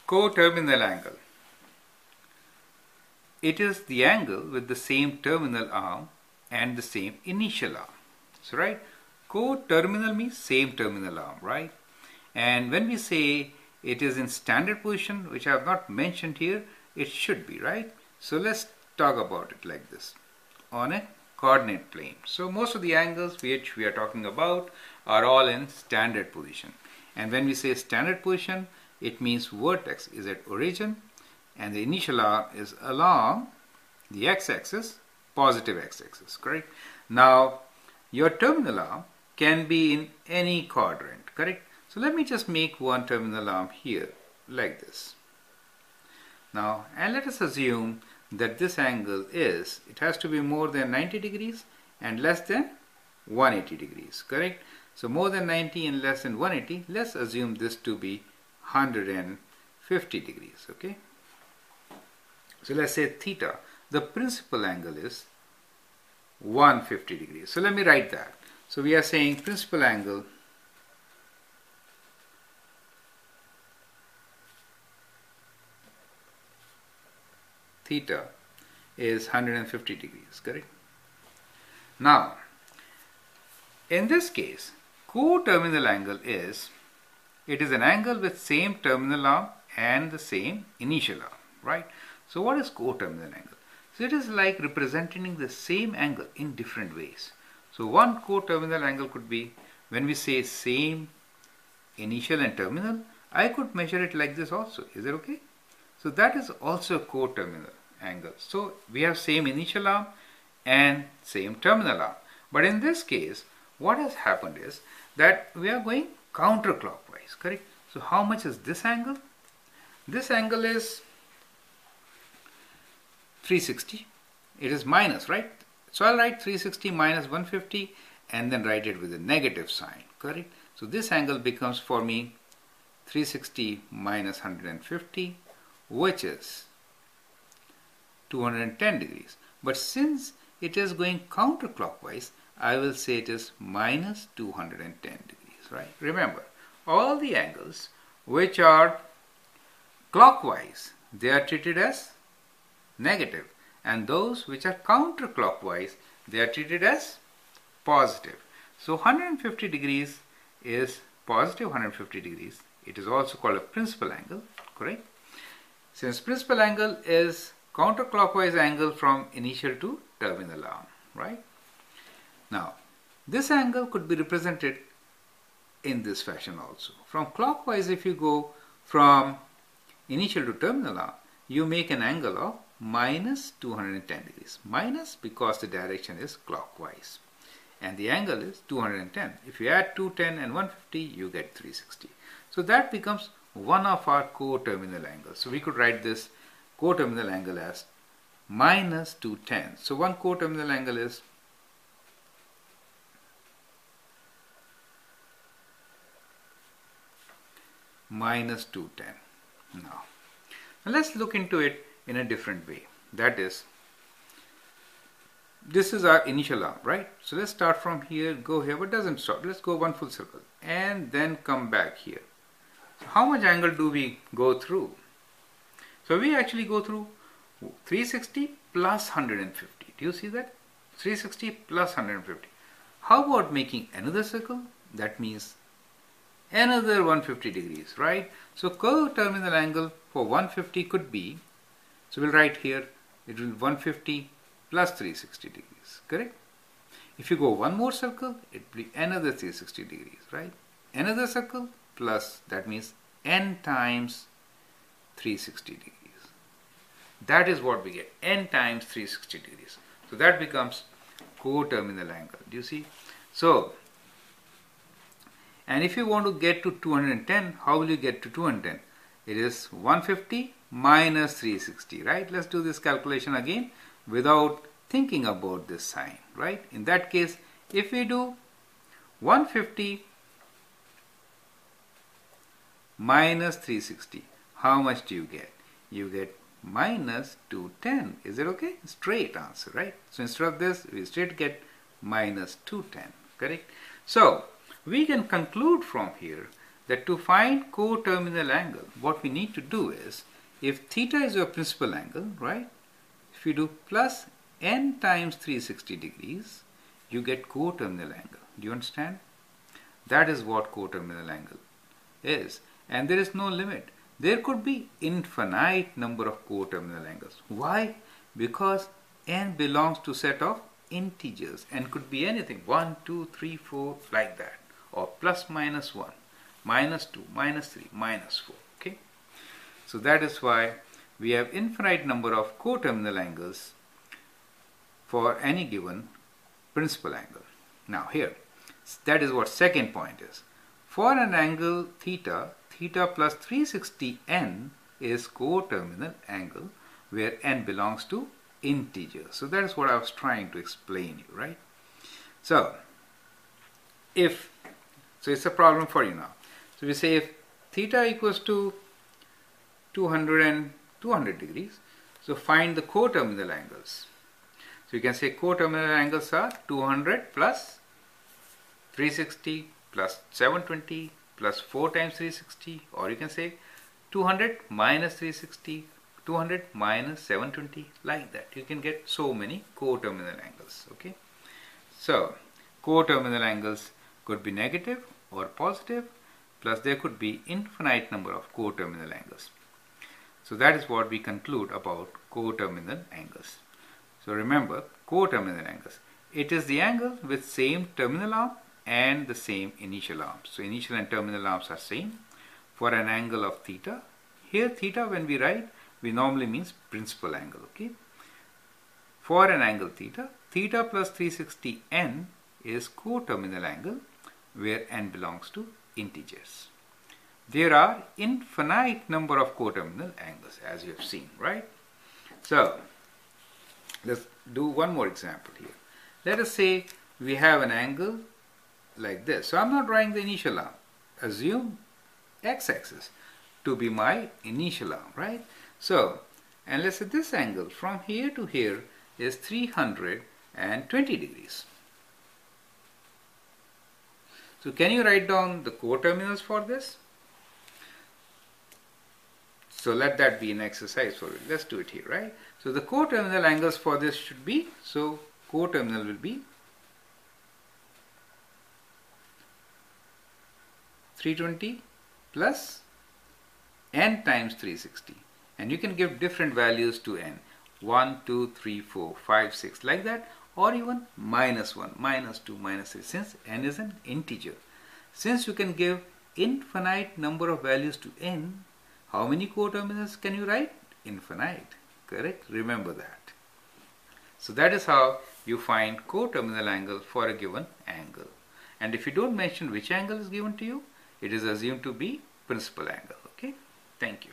Coterminal angle. It is the angle with the same terminal arm and the same initial arm. So right, coterminal means same terminal arm, right? And when we say it is in standard position, which I have not mentioned here, it should be, right? So let's talk about it like this. On a coordinate plane. So most of the angles which we are talking about are all in standard position. And when we say standard position, it means vertex is at origin and the initial arm is along the x-axis, positive x-axis, correct? Now, your terminal arm can be in any quadrant, correct? So let me just make one terminal arm here, like this. Now, and let us assume that this angle is, it has to be more than 90 degrees and less than 180 degrees, correct? So more than 90 and less than 180, let's assume this to be 150 degrees, okay? So let's say theta, the principal angle is 150 degrees. So let me write that. So we are saying principal angle theta is 150 degrees, correct? Now, in this case, coterminal angle is, it is an angle with same terminal arm and the same initial arm, right? So what is coterminal angle? So it is like representing the same angle in different ways. So one coterminal angle could be, when we say same initial and terminal, I could measure it like this also. Is it okay? So that is also coterminal angle. So we have same initial arm and same terminal arm. But in this case, what has happened is that we are going counterclockwise, correct? So how much is this angle? This angle is 360. It is minus, right? So I'll write 360 minus 150 and then write it with a negative sign, correct? So this angle becomes for me 360 minus 150, which is 210 degrees. But since it is going counterclockwise, I will say it is minus 210 degrees, right? Remember, all the angles which are clockwise, they are treated as negative, and those which are counterclockwise, they are treated as positive. So 150 degrees is positive 150 degrees. It is also called a principal angle, correct? Since principal angle is counterclockwise angle from initial to terminal arm, right? Now, this angle could be represented in this fashion also. From clockwise, if you go from initial to terminal arm, you make an angle of minus 210 degrees. Minus because the direction is clockwise. And the angle is 210. If you add 210 and 150, you get 360. So that becomes one of our coterminal angles. So we could write this coterminal angle as minus 210. So one coterminal angle is minus 210. Now let's look into it in a different way. That is, this is our initial arm, right? So let's start from here, go here, but doesn't stop. Let's go one full circle and then come back here. So how much angle do we go through? So we actually go through 360 plus 150. Do you see that? 360 plus 150. How about making another circle? That means another 150 degrees, right? So coterminal angle for 150 could be, so we'll write here, it will be 150 plus 360 degrees, correct? If you go one more circle, it will be another 360 degrees, right? Another circle plus, that means n times 360 degrees. That is what we get, n times 360 degrees. So that becomes coterminal angle. Do you see? So, and if you want to get to 210, how will you get to 210? It is 150 minus 360, right? Let's do this calculation again without thinking about this sign, right? In that case, if we do 150 minus 360, how much do you get? You get minus 210. Is it okay? Straight answer, right? So instead of this, we straight get minus 210, correct? So we can conclude from here that to find coterminal angle, what we need to do is, if theta is your principal angle, right? If you do plus n times 360 degrees, you get coterminal angle. Do you understand? That is what coterminal angle is. And there is no limit. There could be infinite number of coterminal angles. Why? Because n belongs to set of integers. N could be anything. 1, 2, 3, 4, like that. Or plus minus 1, minus 2, minus 3, minus 4. Okay? So that is why we have infinite number of coterminal angles for any given principal angle. Now here, that is what second point is. For an angle theta, theta plus 360n is coterminal angle where n belongs to integers. So that is what I was trying to explain you, right? So it's a problem for you now. So we say if theta equals to 200 degrees, so find the coterminal angles. So you can say coterminal angles are 200 plus 360 plus 720 plus 4 times 360, or you can say 200 minus 360, 200 minus 720, like that. You can get so many coterminal angles. Okay. So coterminal angles could be negative or positive, plus there could be infinite number of coterminal angles. So that is what we conclude about coterminal angles. So remember, coterminal angles. It is the angle with same terminal arm and the same initial arms. So initial and terminal arms are same for an angle of theta. Here theta, when we write, we normally means principal angle. Okay. For an angle theta, theta plus 360n is coterminal angle where n belongs to integers. There are infinite number of coterminal angles, as you have seen, right? So let's do one more example here. Let us say we have an angle like this. So I'm not drawing the initial arm. Assume x-axis to be my initial arm, right? So, and let's say this angle from here to here is 320 degrees. So can you write down the coterminals for this? So let that be an exercise for you. Let's do it here, right? So the coterminal angles for this should be, so coterminal will be 320 plus n times 360. And you can give different values to n. 1, 2, 3, 4, 5, 6, like that. Or even minus 1, minus 2, minus 3, since n is an integer. Since you can give infinite number of values to n, how many coterminals can you write? Infinite. Correct? Remember that. So that is how you find coterminal angle for a given angle. And if you don't mention which angle is given to you, it is assumed to be principal angle. Okay? Thank you.